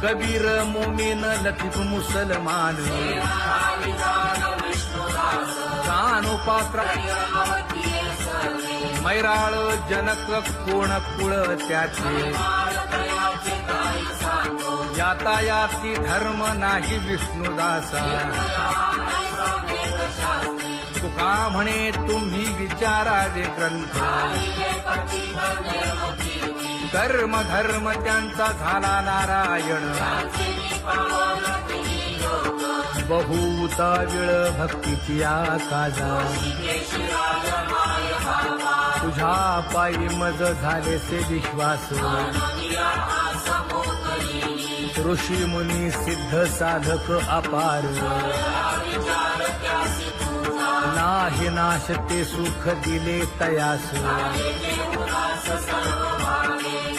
कबीर मोमीन लतीफ मुसलमान कानोपात्र मैराळ जनक कोण कुळ त्याचे यातायाती धर्म नाही विष्णुदासा तुका म्हणे तुम्ही विचारावे ग्रंथ कर्म धर्म त्यांचा झाला नारायण बहुता वेळ भक्तीची आकाजा तुझ्या पायी मज झाले से विश्वास ऋषी मुनी सिद्ध साधक अपार नाही नाश ते सुख दिले तयास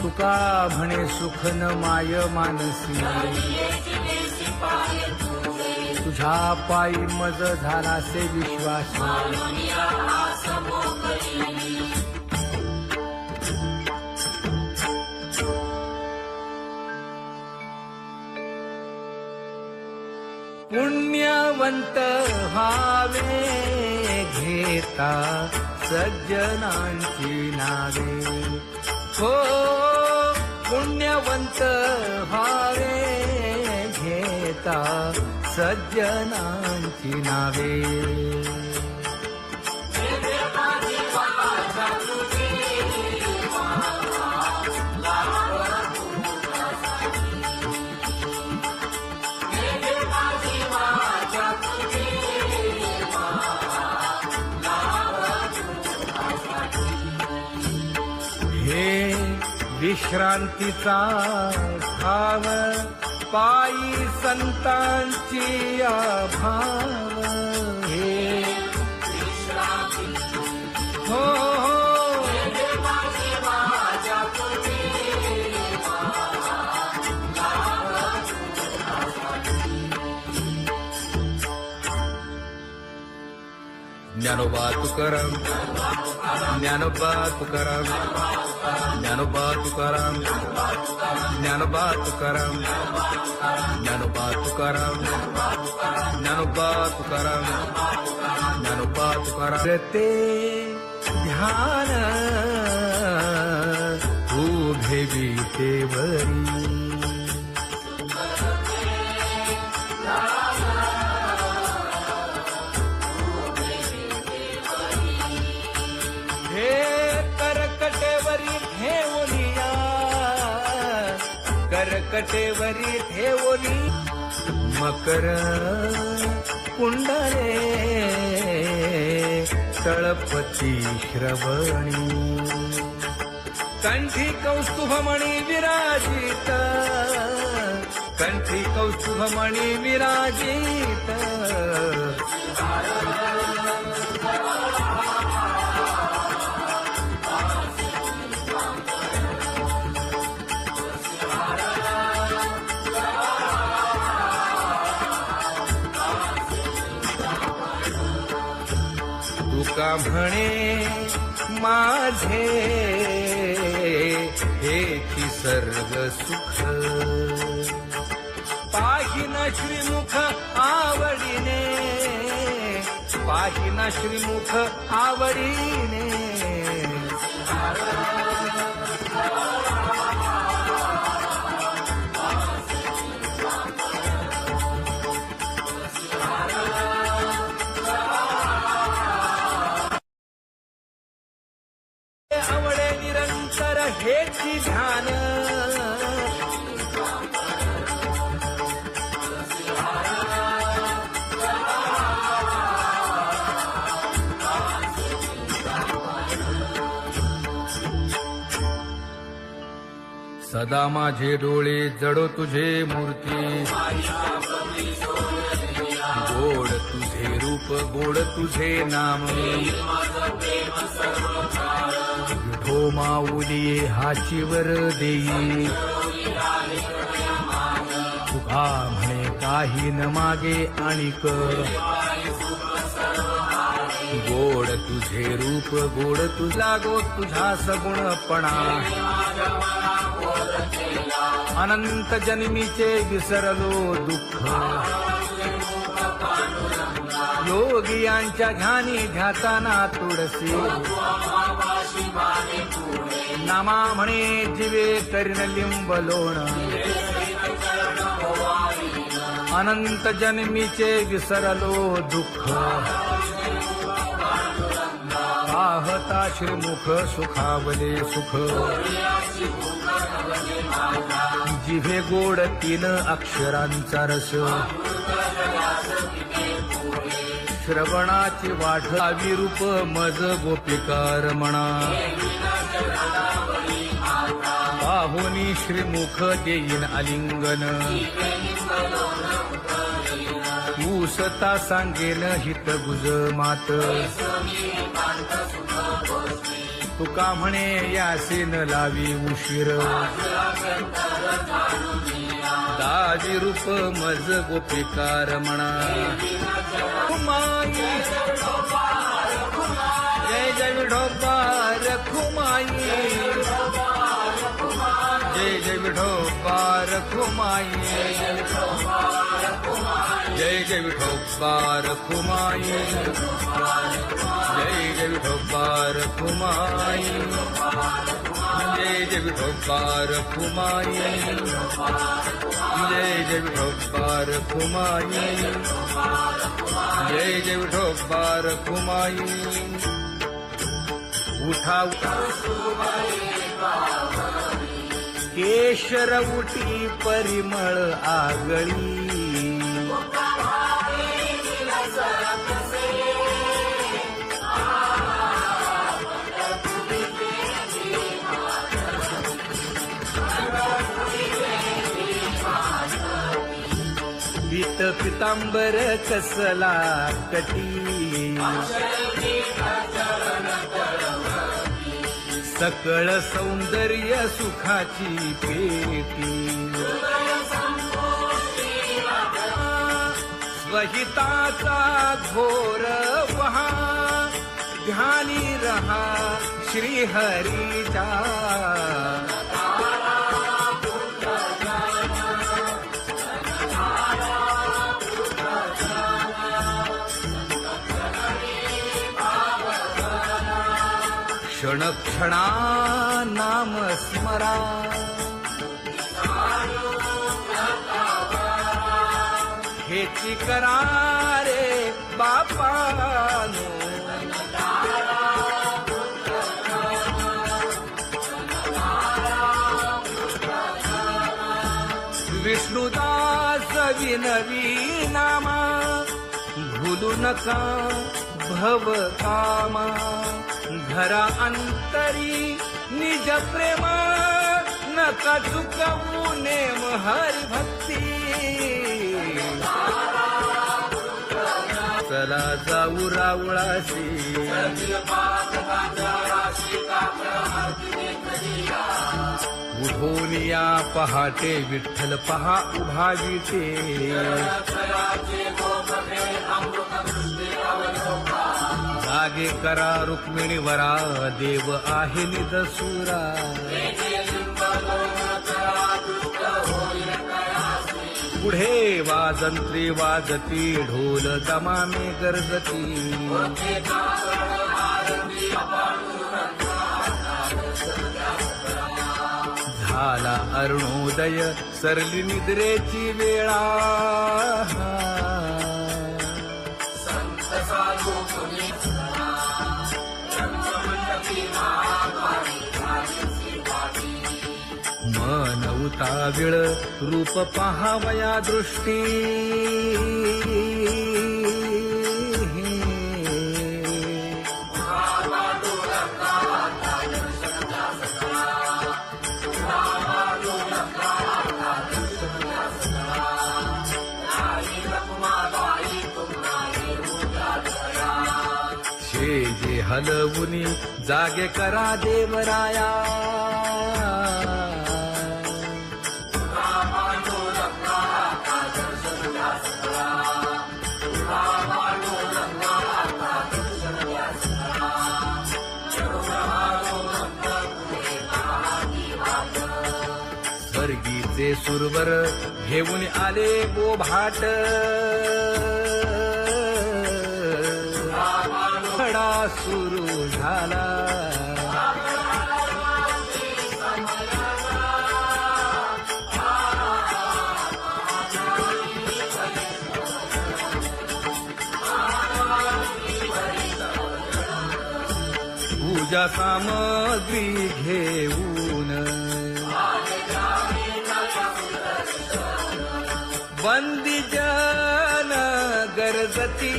तुका म्हणे सुख न माय मानसी तुझ्या पायी मज झाला से विश्वास पुण्यवंत व्हावे घेता सज्जनांची नावे हो पुण्यवंत व्हावे घेता सज्जनांची नावे हे विश्रांतीचा भाव पायी संतांची भाव हे हो ज्ञानोबा तुकाराम ज्ञानोबा तुकाराम ज्ञानोबा तुकाराम ज्ञानोबा तुकाराम ज्ञानोबा तुकाराम ज्ञानोबा तुकाराम ज्ञानोबा तुकाराम ते ध्यान उभे विटेवरी करकटेवरी ठेवली मकर कुंडले तळपती श्रवणी कंठी कौस्तुभमणी विराजित कंठी कौस्तुभमणी विराजित तुका म्हणे माझे हेची सर्व सुख पाहिना श्रीमुख आवडीने पाहिना श्रीमुख आवडीने आवडे निरंतर हेची ध्यान सदा माझे डोळे जडो तुझे मूर्ती गोड तुझे रूप गोड तुझे नाम विठो माऊली हाचीवर देई तुका म्हणे काही न मागे आणिक गोड तुझे रूप गोड तुझा गो तुझा सगुणपणा अनंत जन्मीचे विसरलो दुःख योगियांच्या ध्यानी ध्याताना तुळसी नामा म्हणे जीवे करीन लिंब लोण अनंत जन्मीचे विसरलो दुःख पाहता श्रीमुख सुखावले सुख जिभे गोड तीन अक्षरांचा रस श्रवणाची वाट विरूप मज गोपिकार म्हणा पाहुनी श्रीमुख देईन आलिंगन ऊसता सांगेन हित गुज मात तुका म्हणे यासीन लावी उशीर दाजी रूप मज गोपिकार म्हणा खुमाई जय जय विठोबार खुमाई जय जय विठोबार खुमाई जय जय विठोबार खुमाई जय जय विठोबार खुमाई जय जय विठोबार खुमाई जय जय विठोबार खुमाई जय जय विठोबार खुमाई उठा केशर उठी परिमळ आगळी पीत पितांबर कसला कटी सकळ सौंदर्य सुखाची पेटी स्वहिताचा घोर वहा ध्यानी रहा श्रीहरीचा क्षण क्षणा नाम स्मरा हेची करा रे बापानो विष्णुदास विनवी नामा भूलू नका भव कामा घरा अंतरी निज प्रेम नका चुकवू नेम हरी भक्ती चला जाऊ रावळाशी उठून या पहाटे विठ्ठल पहा उभा विटे जागे करा रुक्मिणी वरा देव आहे निदसुरा पुढे वाजंत्री वाजती ढोल दमामे गरजती झाला अरुणोदय सरली निद्रेची वेळा मन उताविळ रूप पहावया दृष्टी जे हलवुनी जागे करा देवराया स्वर्गीचे सुरवर घेऊन आले बोभाट खडा सुरू झाला पूजा सामग्री घेऊन बंदी जन गरजती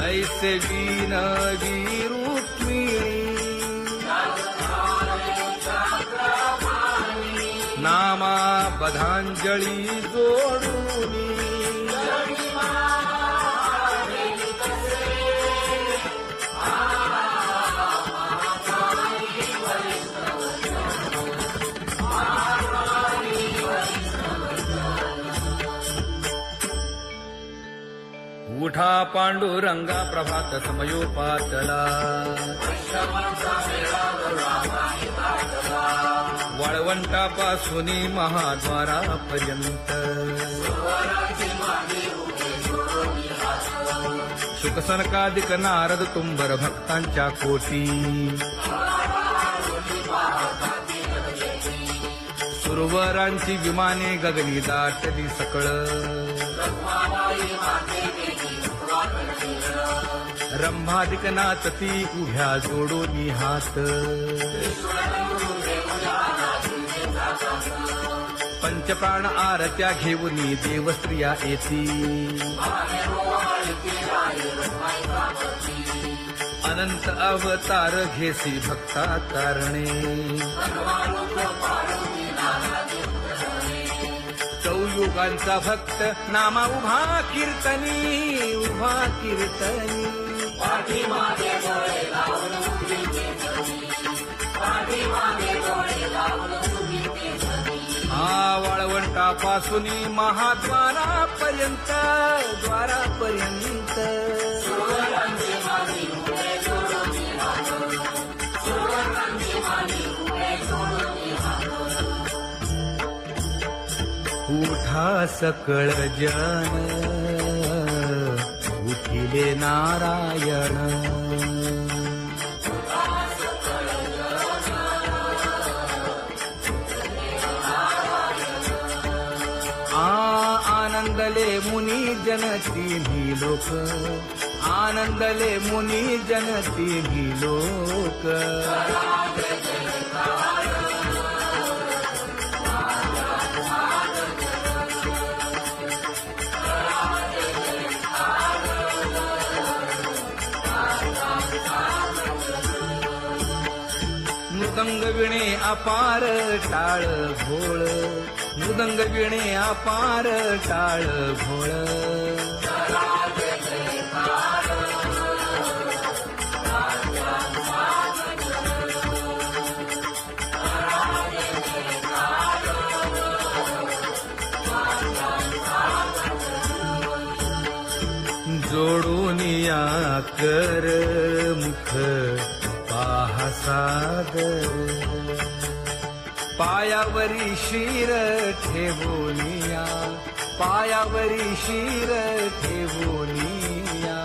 ऐसे विनवी रुक्मिणी नामा बधांजळी जोडूनी उठा पांडुरंगा प्रभात समयोपातला वाळवंटापासून महाद्वारापर्यंत शुकसनकादिक नारद तुंबर भक्तांच्या कोटी सुरवरांची विमाने गगनी दाटली सकळ रंभादिक नाचती उभ्या जोडोनी हात पंचप्राण आरत्या घेऊनी देवस्त्रिया येती अनंत अवतार घेसी भक्ता कारणे चौयुगांचा भक्त नामा उभा कीर्तनी वाळवंटापासून महाद्वारापर्यंत उठा सकळ जन उठिले नारायण आनंदले मुनी जन तिन्ही लोक आनंदले मुनी जन तिन्ही लोक मृदंग विणे अपार टाळ भोळ मृदंग विणे अपार टाळ भोळ जोडूनिया कर मुख पाहा सागर पायावरी शिर ठेवूनिया पायावरी शिर ठेवूनिया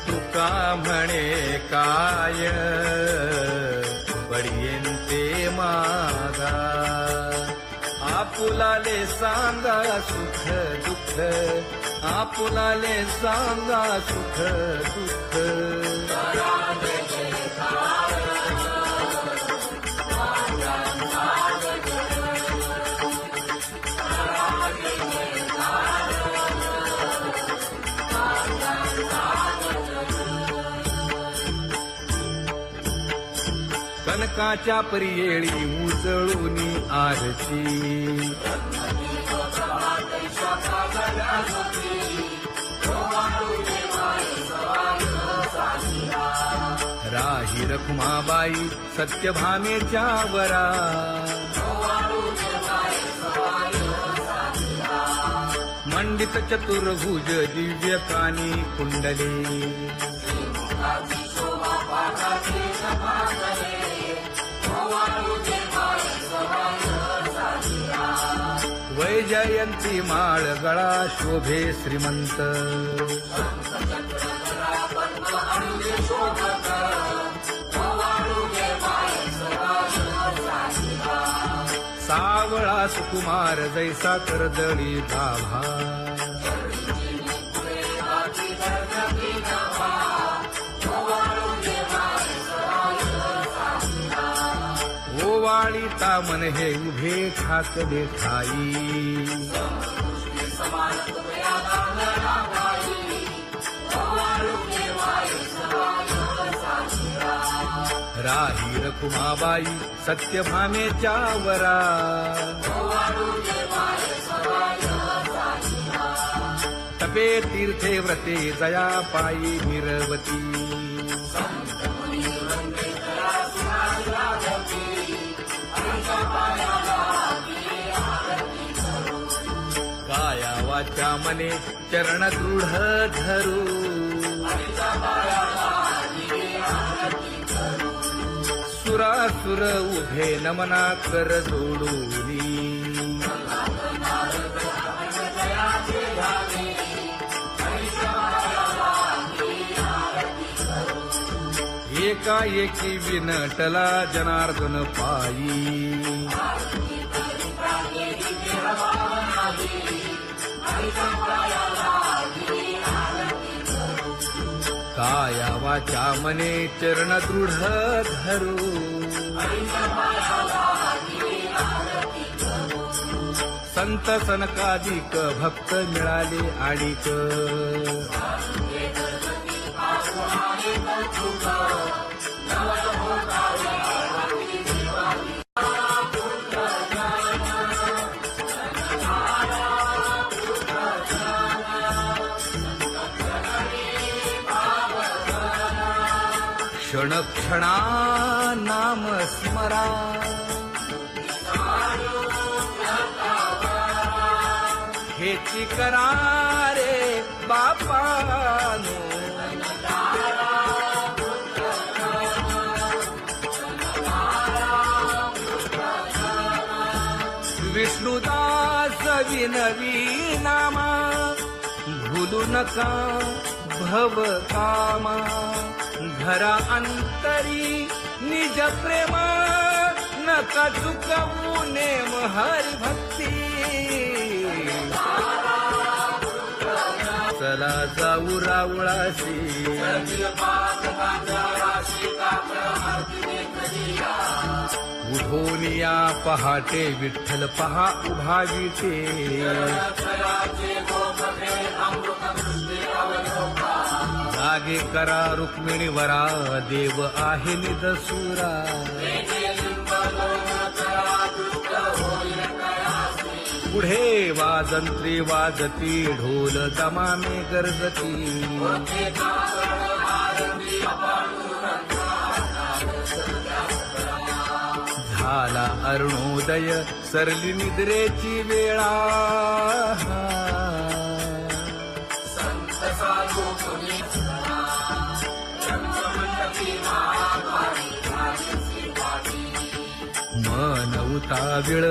तुका म्हणे काय बडियेंते मागा आपुलाले सांगा सुख दुःख आपुलाले सांगा सुख दुःख कनकाच्या परियेळी उजळूनी आरती राही रखुमाबाई सत्यभामेच्या वरा मंडित चतुर्भुज दिव्य कानी कुंडले वैजयंती माळ गळा शोभे श्रीमंत सावळा सुकुमार जैसा कर्दळी गाभा ओवाळीता मन हे उभे ठाकले ठाई राही रखुमाबाई सत्यभामेच्या वरा तपे तीर्थे व्रते जया पायी निरवती काया वाचा मने चरण दृढ धरू सुरासुर उभे नमना कर जोडूनी एकाएकी विनटला जनार्दन पायी काया वाचा मने चरण दृढ धरू संत सनकादिक भक्त मिळाले आणिक क्षण क्षणा नाम स्मरा हेची करा रे बापानो विष्णुदास विनवी नामा भूलू नका भव कामा घरा अंतरी निज प्रेम नका चुकवू नेम हरी भक्ती चला जाऊ रावळाशी उठून या पहाटे विठ्ठल पहा उभा विटे जागे करा रुक्मिणी वरा देव आहे निदसुरा पुढे वाजंत्री वाजती ढोल दमामे गरजती झाला अरुणोदय सरली निद्रेची वेळा मन उताविळ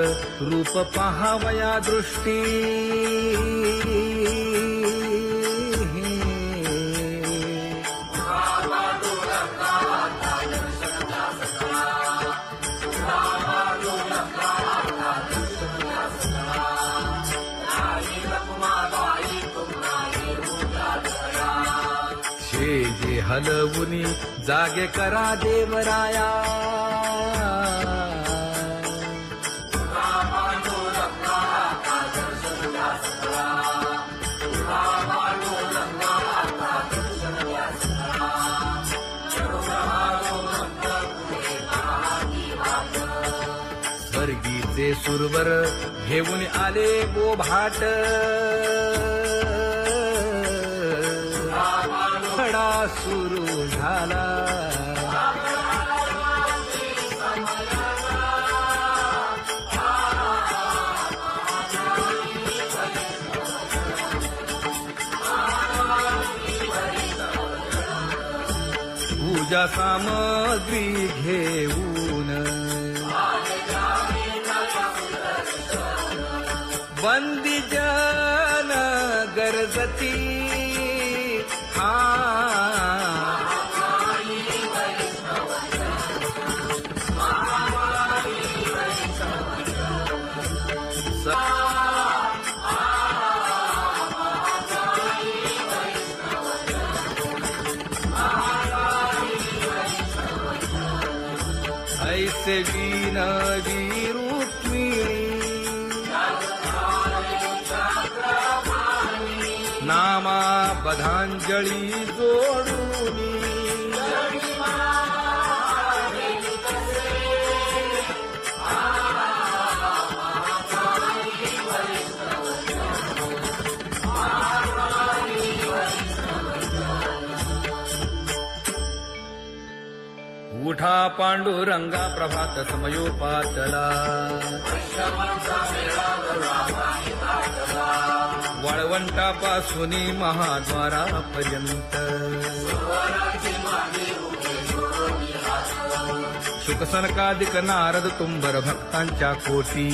रूप पहावया दृष्टी जे हलवुनी जागे करा देवराया ते सुरवर घेऊन आले बोभाट खडा सुरू झाला पूजा सामग्री घेऊन बंदी जन गरजती ऐसे विनवी रुक्मिणी नामा बधांजळी जोडूनी उठा पांडुरंगा प्रभात समयोपातला वाळवंटापासून महाद्वारापर्यंत शुकसनकादिक नारद तुंबर भक्तांच्या कोटी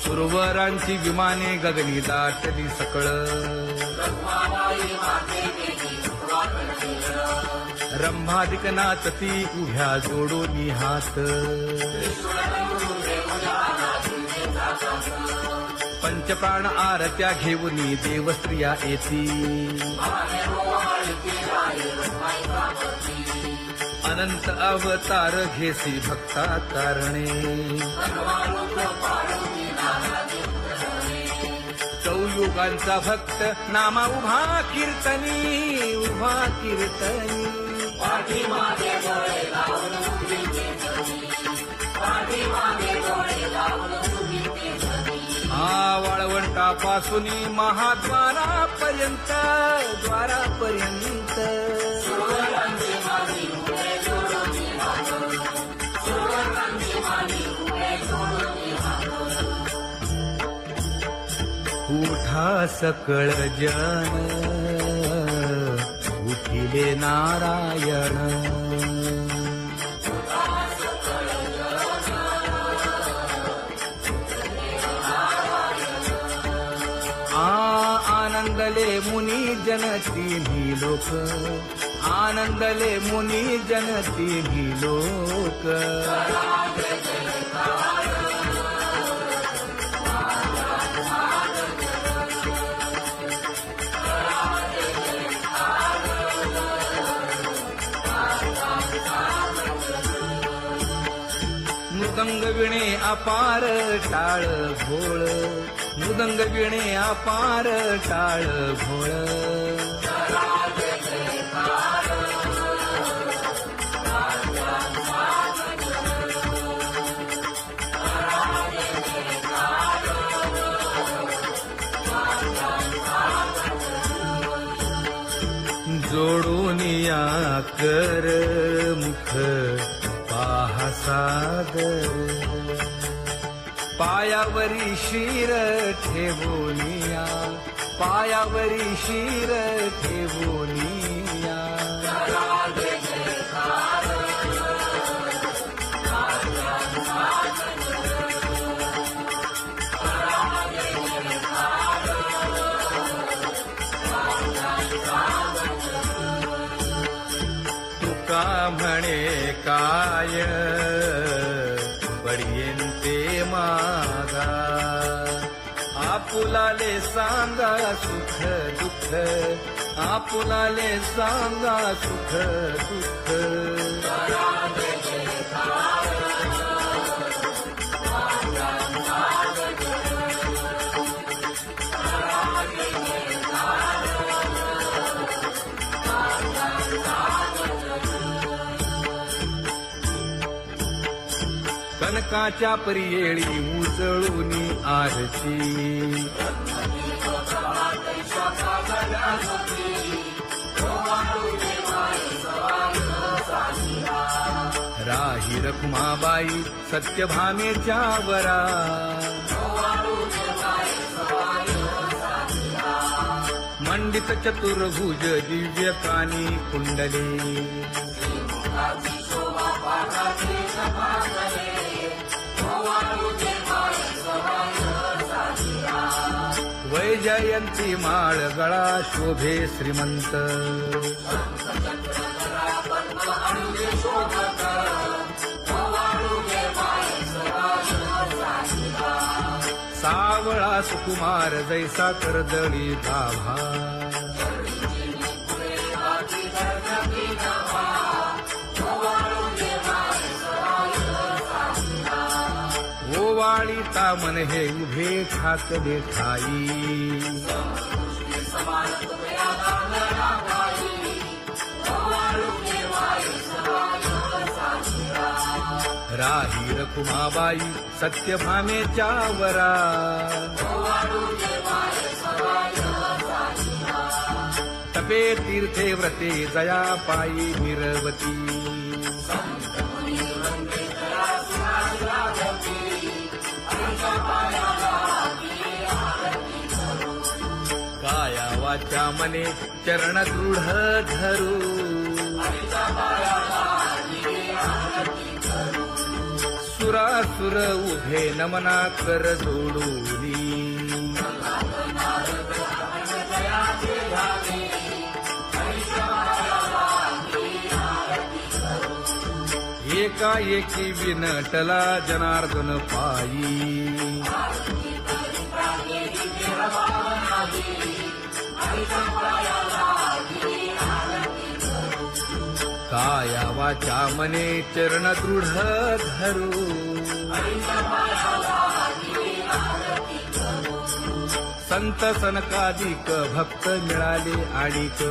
सुरवरांची विमाने गगनी दाटली सकळ रंभादिक नाचती उभ्या जोडोनी हात पंचप्राण आरत्या घेऊनी देवस्त्रिया येती अनंत अवतार घेसी भक्ता कारणे चौयुगांचा भक्त नामा उभा कीर्तनी पाठीमागे डोळे लावून वाळवंटापासून महाद्वारापर्यंत उठा सकळ जन उठिले नारायण आनंदले मुनी जन तिन्ही लोक आनंदले मुनी जन तिन्ही लोक मृदंग विणे अपार टाळ भोळ मृदंग विणे अपार टाळ भोळ जोडूनिया कर मुख पाहा सागर पायावरी शिर ठेवूनिया पायावरी शिर ठेवूनिया तुका म्हणे काय बडियेंते मागा आपुलाले सांगा सुख दुःख आपुलाले सांगा सुख दुःख कनकाच्या परियेळी उजळून आरती राही रखुमाबाई सत्यभामेच्या वरा मंडित चतुर्भुज दिव्य कानी कुंडले वैजयंती माळ गळा शोभे श्रीमंत सावळा सुकुमार जैसा कर्दळी गाभा ओवाळी तामन हे उभे ठाकले ठाई राही रखुमाबाई सत्यभामेच्या वरा तपे तीर्थे व्रते जया पायी निरवती काया वाचा मने चरण दृढ धरू सुरासुर उभे नमना कर जोडूनी एकाएकी विनटला जनार्दन पायी काया वाचा मने चरण दृढ धरू संत सनकादिक भक्त मिळाले आणिक